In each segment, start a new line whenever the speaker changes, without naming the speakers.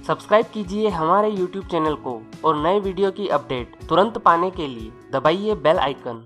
Subscribe कीजिए हमारे YouTube channel को और नए वीडियो की अपडेट तुरंत पाने के लिए दबाइए बेल आइकन।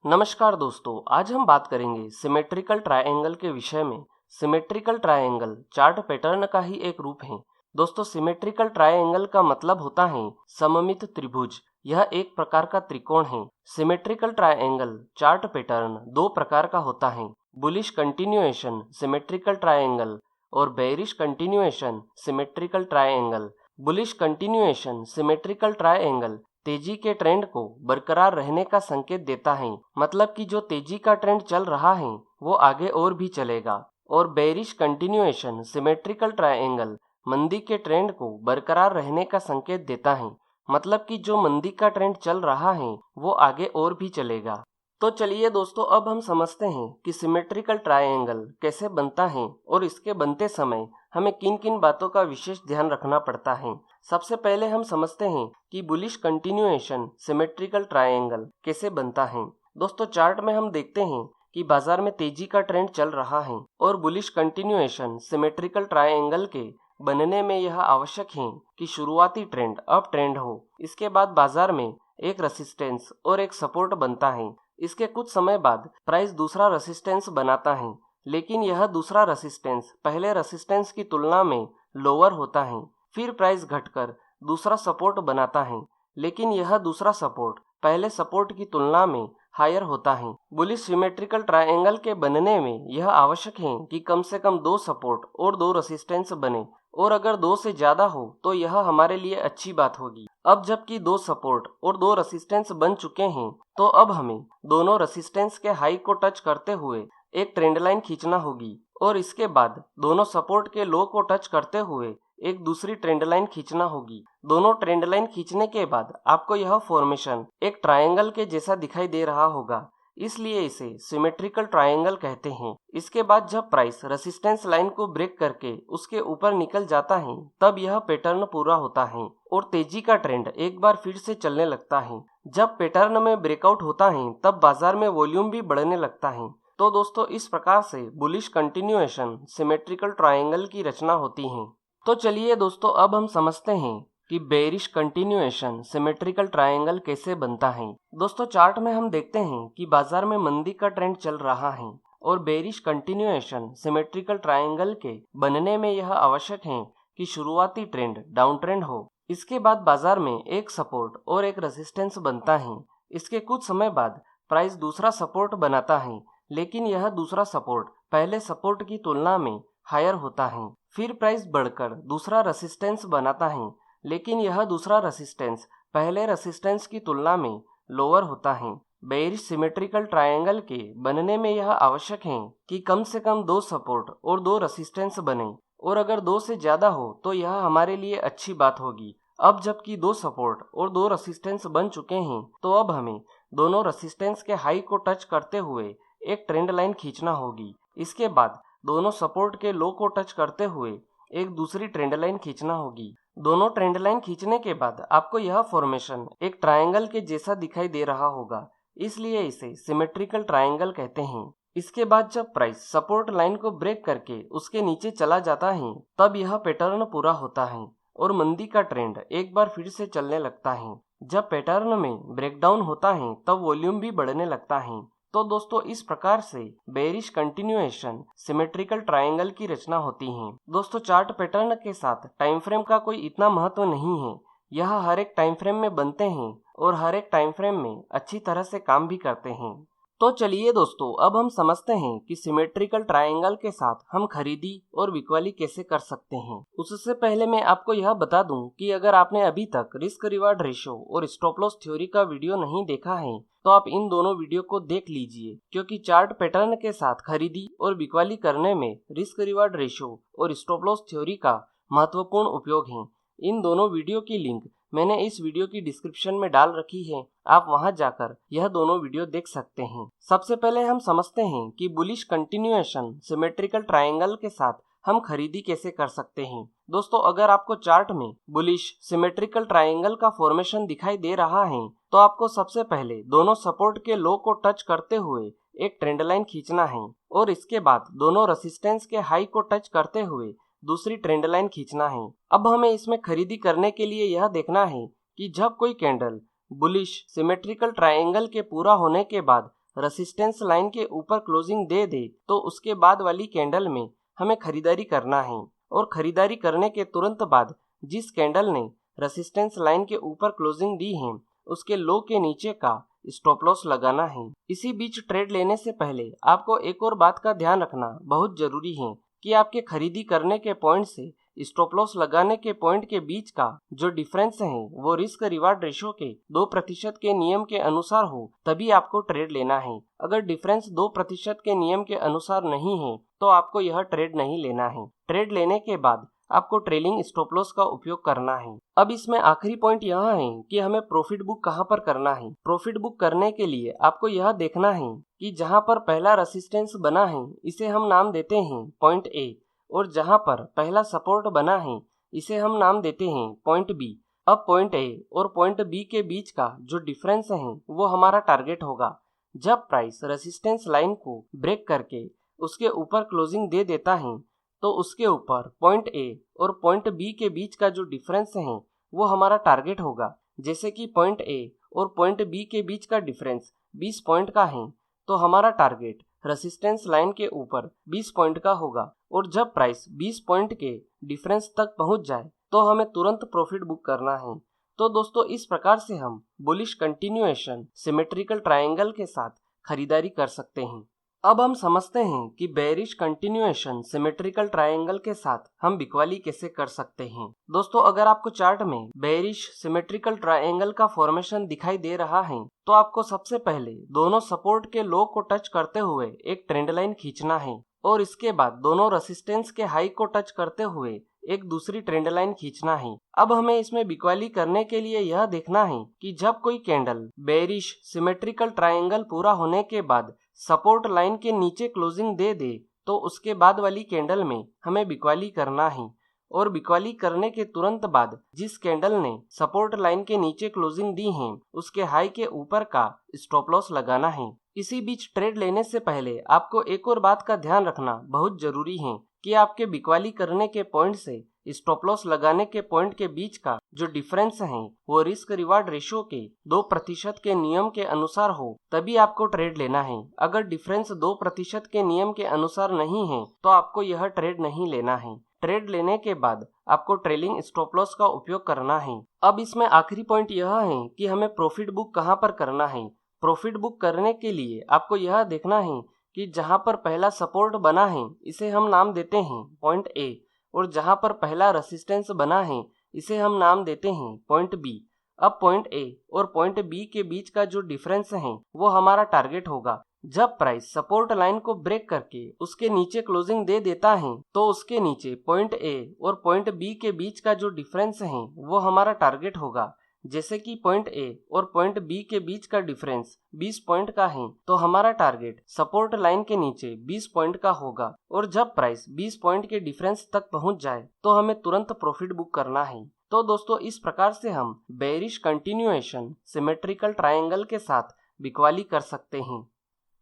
नमस्कार दोस्तों, आज हम बात करेंगे सिमेट्रिकल ट्रायंगल के विषय में। सिमेट्रिकल ट्रायंगल चार्ट पैटर्न का ही एक रूप है। दोस्तों, सिमेट्रिकल ट्रायंगल का मतलब होता है सममित त्रिभुज। यह एक प्रकार का त्रिकोण है। सिमेट्रिकल ट्रायंगल चार्ट पैटर्न दो प्रकार का होता है, बुलिश कंटिन्यूएशन सिमेट्रिकल ट्रायंगल और bearish continuation symmetrical triangle. Bullish continuation symmetrical triangle तेजी के ट्रेंड को बरकरार रहने का संकेत देता है, मतलब कि जो तेजी का ट्रेंड चल रहा है वो आगे और भी चलेगा। और बेयरिश कंटिन्यूएशन सिमेट्रिकल ट्रायंगल मंदी के ट्रेंड को बरकरार रहने का संकेत देता है, मतलब कि जो मंदी का ट्रेंड चल रहा है वो आगे और भी चलेगा। तो चलिए दोस्तों, अब हम समझते हैं कि सिमेट्रिकल ट्रायंगल कैसे बनता है और इसके बनते समय हमें किन किन बातों का विशेष ध्यान रखना पड़ता है। सबसे पहले हम समझते हैं कि बुलिश कंटिन्यूएशन सिमेट्रिकल ट्रायंगल कैसे बनता है। दोस्तों, चार्ट में हम देखते हैं कि बाजार में तेजी का ट्रेंड चल रहा है और बुलिश कंटिन्यूएशन सिमेट्रिकल ट्रायंगल के बनने में यह आवश्यक है कि शुरुआती ट्रेंड अप ट्रेंड हो। इसके बाद बाजार में एक रेसिस्टेंस और एक सपोर्ट बनता है। इसके कुछ समय बाद प्राइस दूसरा रेसिस्टेंस बनाता है, लेकिन यह दूसरा रेसिस्टेंस पहले रेसिस्टेंस की तुलना में लोअर होता है। फिर प्राइस घटकर दूसरा सपोर्ट बनाता है, लेकिन यह दूसरा सपोर्ट पहले सपोर्ट की तुलना में हायर होता है। बुलिश सिमेट्रिकल ट्रायंगल के बनने में यह आवश्यक है कि कम से कम दो सपोर्ट और दो रेसिस्टेंस बने, और अगर दो से ज्यादा हो तो यह हमारे लिए अच्छी बात होगी। अब जबकि दो सपोर्ट और दो रेसिस्टेंस बन चुके हैं, तो अब हमें दोनों रेसिस्टेंस के हाई को टच करते हुए एक ट्रेंड लाइन खींचना होगी, और इसके बाद दोनों सपोर्ट के लो को टच करते हुए एक दूसरी ट्रेंड लाइन खींचना होगी। दोनों ट्रेंड लाइन खींचने के बाद आपको यह फॉर्मेशन एक ट्रायंगल के जैसा दिखाई दे रहा होगा, इसलिए इसे सिमेट्रिकल ट्रायंगल कहते हैं। इसके बाद जब प्राइस रेसिस्टेंस लाइन को ब्रेक करके उसके ऊपर निकल जाता है, तब यह पैटर्न पूरा होता है और तेजी का ट्रेंड एक बार फिर से चलने लगता है। जब पैटर्न में ब्रेकआउट होता है तब बाजार में वॉल्यूम भी बढ़ने लगता है। तो दोस्तों, इस प्रकार से बुलिश कंटिन्यूएशन सिमेट्रिकल ट्रायंगल की रचना होती है। तो चलिए दोस्तों, अब हम समझते हैं कि बेयरिश कंटिन्यूएशन सिमेट्रिकल ट्रायंगल कैसे बनता है। दोस्तों, चार्ट में हम देखते हैं कि बाजार में मंदी का ट्रेंड चल रहा है और बेयरिश कंटिन्यूएशन सिमेट्रिकल ट्रायंगल के बनने में यह आवश्यक है कि शुरुआती ट्रेंड डाउन ट्रेंड हो। इसके बाद बाजार में एक सपोर्ट और एक रेजिस्टेंस बनता है। इसके कुछ समय बाद प्राइस दूसरा सपोर्ट बनाता है, लेकिन यह दूसरा सपोर्ट पहले सपोर्ट की तुलना में हायर होता है। फिर प्राइस बढ़कर दूसरा रेसिस्टेंस बनाता है, लेकिन यह दूसरा रेसिस्टेंस पहले रेसिस्टेंस की तुलना में लोअर होता है। बेयरिश सिमेट्रिकल ट्रायंगल के बनने में यह आवश्यक है कि कम से कम दो सपोर्ट और दो रेसिस्टेंस बने, और अगर दो से ज्यादा हो तो यह हमारे लिए अच्छी बात होगी। अब जबकि दो सपोर्ट और दो रेसिस्टेंस बन चुके हैं, तो अब हमें दोनों रेसिस्टेंस के हाई को टच करते हुए एक ट्रेंड लाइन खींचना होगी। इसके बाद दोनों सपोर्ट के लो को टच करते हुए एक दूसरी ट्रेंड लाइन खींचना होगी। दोनों ट्रेंड लाइन खींचने के बाद आपको यह फॉर्मेशन एक ट्रायंगल के जैसा दिखाई दे रहा होगा, इसलिए इसे सिमेट्रिकल ट्रायंगल कहते हैं। इसके बाद जब प्राइस सपोर्ट लाइन को ब्रेक करके उसके नीचे चला जाता है, तब यह पैटर्न पूरा होता है और मंदी का ट्रेंड एक बार फिर से चलने लगता है। जब पैटर्न में ब्रेकडाउन होता है तब वॉल्यूम भी बढ़ने लगता है। तो दोस्तों, इस प्रकार से बेयरिश कंटिन्यूएशन सिमेट्रिकल ट्रायंगल की रचना होती है। दोस्तों, चार्ट पैटर्न के साथ टाइम फ्रेम का कोई इतना महत्व नहीं है। यह हर एक टाइम फ्रेम में बनते हैं और हर एक टाइम फ्रेम में अच्छी तरह से काम भी करते हैं। तो चलिए दोस्तों, अब हम समझते हैं कि सिमेट्रिकल ट्रायंगल के साथ हम खरीदी और बिक्वाली कैसे कर सकते हैं। उससे पहले मैं आपको यह बता दूं कि अगर आपने अभी तक रिस्क रिवार्ड रेशियो और स्टॉप लॉस थ्योरी का वीडियो नहीं देखा है, तो आप इन दोनों वीडियो को देख लीजिए, क्योंकि चार्ट पैटर्न के साथ खरीदी और बिक्वाली करने में रिस्क रिवार्ड रेशियो और स्टॉप लॉस थ्योरी का महत्वपूर्ण उपयोग है। इन दोनों वीडियो की लिंक मैंने इस वीडियो की डिस्क्रिप्शन में डाल रखी है, आप वहां जाकर यह दोनों वीडियो देख सकते हैं। सबसे पहले हम समझते हैं कि बुलिश कंटिन्यूएशन सिमेट्रिकल ट्रायंगल के साथ हम खरीदी कैसे कर सकते हैं। दोस्तों अगर आपको चार्ट में बुलिश सिमेट्रिकल ट्रायंगल का फॉर्मेशन दिखाई दे रहा है तो आपको सबसे पहले दोनों सपोर्ट के लो को टच करते हुए एक ट्रेंड लाइन खींचना है और इसके बाद दोनों रेसिस्टेंस के हाई को टच करते हुए दूसरी ट्रेंड लाइन खींचना है। अब हमें इसमें खरीदी करने के लिए यह देखना है कि जब कोई कैंडल बुलिश सिमेट्रिकल ट्रायंगल के पूरा होने के बाद रेसिस्टेंस लाइन के ऊपर क्लोजिंग दे दे तो उसके बाद वाली कैंडल में हमें खरीदारी करना है और खरीदारी करने के तुरंत बाद जिस कैंडल ने रेसिस्टेंस लाइन के ऊपर क्लोजिंग दी है उसके लो के नीचे का स्टॉप लॉस लगाना है। इसी बीच ट्रेड लेने से पहले आपको एक और बात का ध्यान रखना बहुत जरूरी है कि आपके खरीदी करने के पॉइंट से स्टॉप लॉस लगाने के पॉइंट के बीच का जो डिफरेंस है वो रिस्क रिवार्ड रेशो के 2% के नियम के अनुसार हो तभी आपको ट्रेड लेना है। अगर डिफरेंस 2% के नियम के अनुसार नहीं है तो आपको यह ट्रेड नहीं लेना है। ट्रेड लेने के बाद आपको ट्रेलिंग स्टॉप लॉस का उपयोग करना है। अब इसमें आखिरी पॉइंट यह है कि हमें प्रॉफिट बुक कहां पर करना है। प्रॉफिट बुक करने के लिए आपको यह देखना है कि जहां पर पहला रेसिस्टेंस बना है इसे हम नाम देते हैं पॉइंट ए और जहां पर पहला सपोर्ट बना है इसे हम नाम देते हैं पॉइंट बी। अब पॉइंट ए और पॉइंट बी के बीच का जो डिफरेंस है वो हमारा टारगेट होगा। जब प्राइस रेसिस्टेंस लाइन को ब्रेक करके उसके ऊपर क्लोजिंग दे देता है तो उसके ऊपर पॉइंट ए और पॉइंट बी के बीच का जो डिफरेंस है वो हमारा टारगेट होगा। जैसे कि पॉइंट ए और पॉइंट बी के बीच का डिफरेंस 20 पॉइंट का है तो हमारा टारगेट रेसिस्टेंस लाइन के ऊपर 20 पॉइंट का होगा और जब प्राइस 20 पॉइंट के डिफरेंस तक पहुंच जाए तो हमें तुरंत प्रॉफिट बुक करना है। तो दोस्तों इस प्रकार से हम बुलिश कंटिन्यूएशन सिमेट्रिकल ट्रायंगल के साथ खरीदारी कर सकते हैं। अब हम समझते हैं कि बेरिश कंटिन्यूएशन सिमेट्रिकल ट्रायंगल के साथ हम बिकवाली कैसे कर सकते हैं। दोस्तों अगर आपको चार्ट में बेरिश सिमेट्रिकल ट्रायंगल का फॉर्मेशन दिखाई दे रहा है तो आपको सबसे पहले दोनों सपोर्ट के लो को टच करते हुए एक ट्रेंड लाइन खींचना है और इसके बाद दोनों रेसिस्टेंस के हाई को टच करते हुए एक दूसरी ट्रेंड लाइन खींचना है। अब हमें इसमें बिकवाली करने के लिए यह देखना है कि जब कोई कैंडल बेरिश सिमेट्रिकल ट्रायंगल पूरा होने के बाद सपोर्ट लाइन के नीचे क्लोजिंग दे दे तो उसके बाद वाली कैंडल में हमें बिकवाली करना है और बिकवाली करने के तुरंत बाद जिस कैंडल ने सपोर्ट लाइन के नीचे क्लोजिंग दी है उसके हाई के ऊपर का स्टॉप लॉस लगाना है। इसी बीच ट्रेड लेने से पहले आपको एक और बात का ध्यान रखना बहुत जरूरी है कि आपके बिकवाली करने के पॉइंट से स्टॉप लॉस लगाने के पॉइंट के बीच का जो डिफरेंस है वो रिस्क रिवार्ड रेशो के 2% के नियम के अनुसार हो तभी आपको ट्रेड लेना है। अगर डिफरेंस 2% के नियम के अनुसार नहीं है तो आपको यह ट्रेड नहीं लेना है। ट्रेड लेने के बाद आपको ट्रेलिंग स्टॉप लॉस का उपयोग करना है। अब इसमें आखिरी पॉइंट यह है कि हमें प्रॉफिट बुक कहां पर करना है। प्रॉफिट बुक करने के लिए आपको यह देखना है कि जहां पर पहला सपोर्ट बना है इसे हम नाम देते हैं पॉइंट ए और जहां पर पहला रेसिस्टेंस बना है इसे हम नाम देते हैं पॉइंट बी। अब पॉइंट ए और पॉइंट बी के बीच का जो डिफरेंस है वो हमारा टारगेट होगा। जब प्राइस सपोर्ट लाइन को ब्रेक करके उसके नीचे क्लोजिंग दे देता है तो उसके नीचे पॉइंट ए और पॉइंट बी के बीच का जो डिफरेंस है वो हमारा टारगेट होगा। जैसे कि पॉइंट ए और पॉइंट बी के बीच का डिफरेंस 20 पॉइंट का है तो हमारा टारगेट सपोर्ट लाइन के नीचे 20 पॉइंट का होगा और जब प्राइस 20 पॉइंट के डिफरेंस तक पहुंच जाए तो हमें तुरंत प्रॉफिट बुक करना है। तो दोस्तों इस प्रकार से हम बेरिश कंटिन्यूएशन सिमेट्रिकल ट्रायंगल के साथ बिकवाली कर सकते हैं।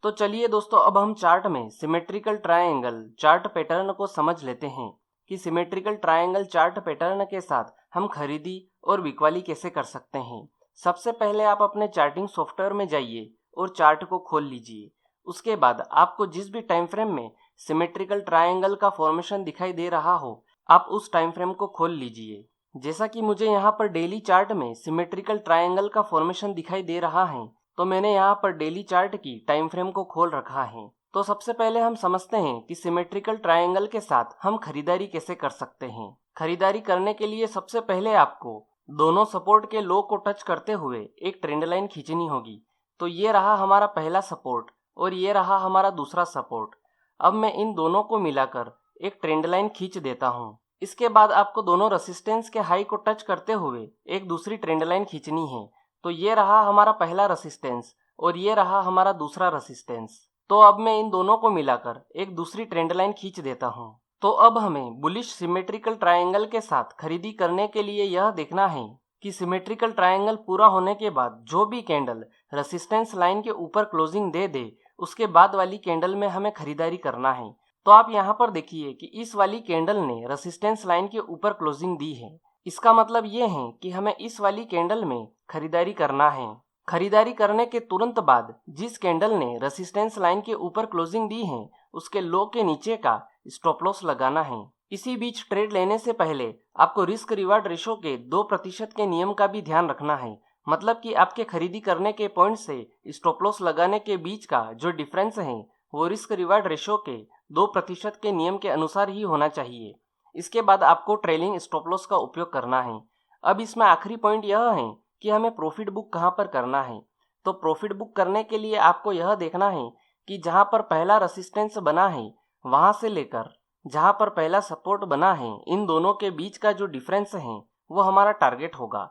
तो चलिए दोस्तों अब हम चार्ट में सिमेट्रिकल ट्रायंगल चार्ट पैटर्न को समझ लेते हैं कि सिमेट्रिकल ट्रायंगल चार्ट पैटर्न के साथ हम खरीदी और बिकवाली कैसे कर सकते हैं। सबसे पहले आप अपने चार्टिंग सॉफ्टवेयर में जाइए और चार्ट को खोल लीजिए। उसके बाद आपको जिस भी टाइम फ्रेम में सिमेट्रिकल ट्रायंगल का फॉर्मेशन दिखाई दे रहा हो आप उस टाइम फ्रेम को खोल लीजिए। जैसा कि मुझे यहाँ पर डेली चार्ट में सिमेट्रिकल ट्रायंगल का फॉर्मेशन दिखाई दे रहा है तो मैंने यहाँ पर डेली चार्ट की टाइम फ्रेम को खोल रखा है। तो सबसे पहले हम समझते हैं कि सिमेट्रिकल ट्रायंगल के साथ हम खरीदारी कैसे कर सकते हैं। खरीदारी करने के लिए सबसे पहले आपको दोनों सपोर्ट के लो को टच करते हुए एक ट्रेंड लाइन खींचनी होगी। तो ये रहा हमारा पहला सपोर्ट और ये रहा हमारा दूसरा सपोर्ट। अब मैं इन दोनों को मिलाकर एक ट्रेंड लाइन खींच देता हूँ। इसके बाद आपको दोनों रेसिस्टेंस के हाई को टच करते हुए एक दूसरी ट्रेंड लाइन खींचनी है। तो ये रहा हमारा पहला रेसिस्टेंस और ये रहा हमारा दूसरा रेसिस्टेंस। तो अब मैं इन दोनों को मिलाकर एक दूसरी ट्रेंड लाइन खींच देता हूँ। तो अब हमें बुलिश सिमेट्रिकल ट्रायंगल के साथ खरीदी करने के लिए यह देखना है कि सिमेट्रिकल ट्रायंगल पूरा होने के बाद जो भी कैंडल रेसिस्टेंस लाइन के ऊपर क्लोजिंग दे दे उसके बाद वाली कैंडल में हमें खरीदारी करना है। तो आप यहाँ पर देखिए कि इस वाली कैंडल ने रेसिस्टेंस लाइन के ऊपर क्लोजिंग दी है। इसका मतलब ये है कि हमें इस वाली कैंडल में खरीदारी करना है। खरीदारी करने के तुरंत बाद जिस कैंडल ने रेसिस्टेंस लाइन के ऊपर क्लोजिंग दी है उसके लो के नीचे का स्टॉप लॉस लगाना है। इसी बीच ट्रेड लेने से पहले आपको रिस्क रिवार्ड रेशो के 2% के नियम का भी ध्यान रखना है। मतलब कि आपके खरीदी करने के पॉइंट से स्टॉप लॉस लगाने के बीच का जो डिफरेंस है वो रिस्क रिवार्ड रेशो के 2% के नियम के अनुसार ही होना चाहिए। इसके बाद आपको ट्रेलिंग स्टॉप लॉस का उपयोग करना है। अब इसमें आखिरी पॉइंट यह है कि हमें प्रॉफिट बुक कहाँ पर करना है। तो प्रॉफिट बुक करने के लिए आपको यह देखना है कि जहाँ पर पहला रेसिस्टेंस बना है वहाँ से लेकर जहाँ पर पहला सपोर्ट बना है इन दोनों के बीच का जो डिफरेंस है वो हमारा टारगेट होगा।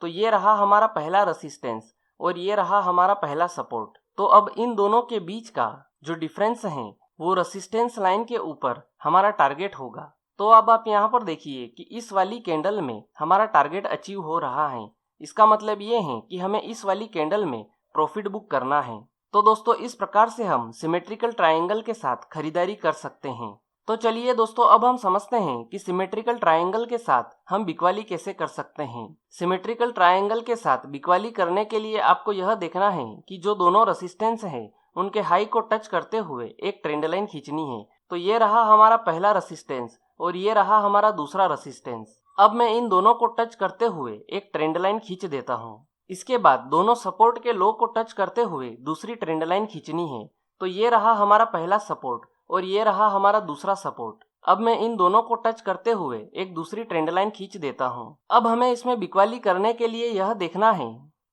तो ये रहा हमारा पहला रेसिस्टेंस और ये रहा हमारा पहला सपोर्ट। तो अब इन दोनों के बीच का जो डिफरेंस है वो रेसिस्टेंस लाइन के ऊपर हमारा टारगेट होगा। तो अब आप यहाँ पर देखिए कि इस वाली कैंडल में हमारा टारगेट अचीव हो रहा है। इसका मतलब ये है कि हमें इस वाली कैंडल में प्रॉफिट बुक करना है। तो दोस्तों इस प्रकार से हम सिमेट्रिकल ट्रायंगल के साथ खरीदारी कर सकते हैं। तो चलिए दोस्तों अब हम समझते हैं कि सिमेट्रिकल ट्रायंगल के साथ हम बिकवाली कैसे कर सकते हैं। सिमेट्रिकल ट्रायंगल के साथ बिकवाली करने के लिए आपको यह देखना है कि जो दोनों रेसिस्टेंस हैं उनके हाई को टच करते हुए एक ट्रेंड लाइन खींचनी है। तो ये रहा हमारा पहला रेसिस्टेंस और ये रहा हमारा दूसरा रेसिस्टेंस। अब मैं इन दोनों को टच करते हुए एक ट्रेंड लाइन खींच देता हूँ। इसके बाद दोनों सपोर्ट के लो को टच करते हुए दूसरी ट्रेंड लाइन खींचनी है। तो ये रहा हमारा पहला सपोर्ट और ये रहा हमारा दूसरा सपोर्ट। अब मैं इन दोनों को टच करते हुए एक दूसरी ट्रेंड लाइन खींच देता हूँ। अब हमें इसमें बिकवाली करने के लिए यह देखना है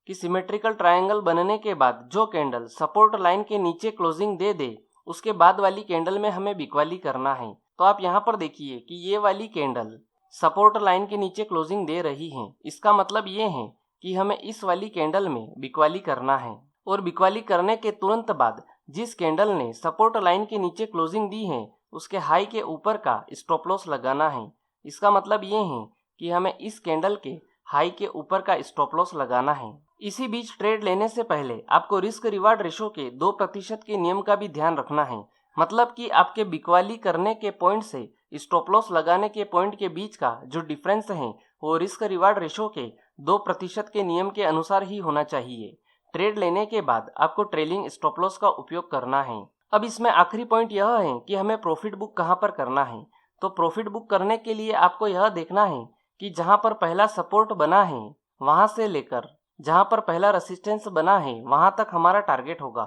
कि सिमेट्रिकल ट्रायंगल बनने के बाद जो कैंडल सपोर्ट लाइन के नीचे क्लोजिंग दे दे उसके बाद वाली कैंडल में हमें बिकवाली करना है। तो आप यहाँ पर देखिए कि ये वाली कैंडल सपोर्ट लाइन के नीचे क्लोजिंग दे रही है। इसका मतलब ये है कि हमें इस वाली कैंडल में बिकवाली करना है और बिकवाली करने के तुरंत बाद जिस कैंडल ने सपोर्ट लाइन के नीचे क्लोजिंग दी है उसके हाई के ऊपर का स्टॉप लॉस लगाना है। इसका मतलब ये है कि हमें इस कैंडल के हाई के ऊपर का स्टॉप लॉस लगाना है। इसी बीच ट्रेड लेने से पहले आपको रिस्क रिवार्ड रेशो के 2% के नियम का भी ध्यान रखना है। मतलब कि आपके बिकवाली करने के पॉइंट से स्टॉप लॉस लगाने के पॉइंट के बीच का जो डिफरेंस है वो रिस्क रिवार्ड रेशो के 2% के नियम के अनुसार ही होना चाहिए। ट्रेड लेने के बाद आपको ट्रेलिंग स्टॉप लॉस का उपयोग करना है। अब इसमें आखिरी पॉइंट यह है कि हमें प्रॉफिट बुक कहाँ पर करना है। तो प्रॉफिट बुक करने के लिए आपको यह देखना है कि जहाँ पर पहला सपोर्ट बना है वहाँ से लेकर जहाँ पर पहला रेसिस्टेंस बना है वहाँ तक हमारा टारगेट होगा।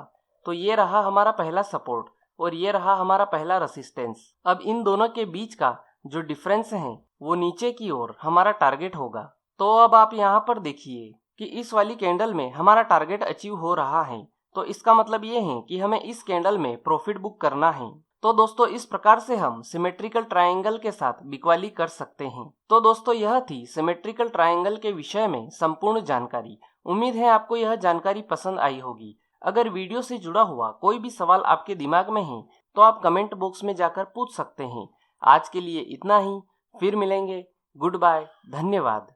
तो ये रहा हमारा पहला सपोर्ट और ये रहा हमारा पहला रेसिस्टेंस। अब इन दोनों के बीच का जो डिफरेंस है वो नीचे की ओर हमारा टारगेट होगा। तो अब आप यहाँ पर देखिए कि इस वाली कैंडल में हमारा टारगेट अचीव हो रहा है। तो इसका मतलब ये है कि हमें इस कैंडल में प्रॉफिट बुक करना है। तो दोस्तों इस प्रकार से हम सिमेट्रिकल ट्रायंगल के साथ बिकवाली कर सकते हैं। तो दोस्तों यह थी सिमेट्रिकल ट्रायंगल के विषय में संपूर्ण जानकारी। उम्मीद है आपको यह जानकारी पसंद आई होगी। अगर वीडियो से जुड़ा हुआ कोई भी सवाल आपके दिमाग में है तो आप कमेंट बॉक्स में जाकर पूछ सकते हैं। आज के लिए इतना ही, फिर मिलेंगे। गुड बाय, धन्यवाद।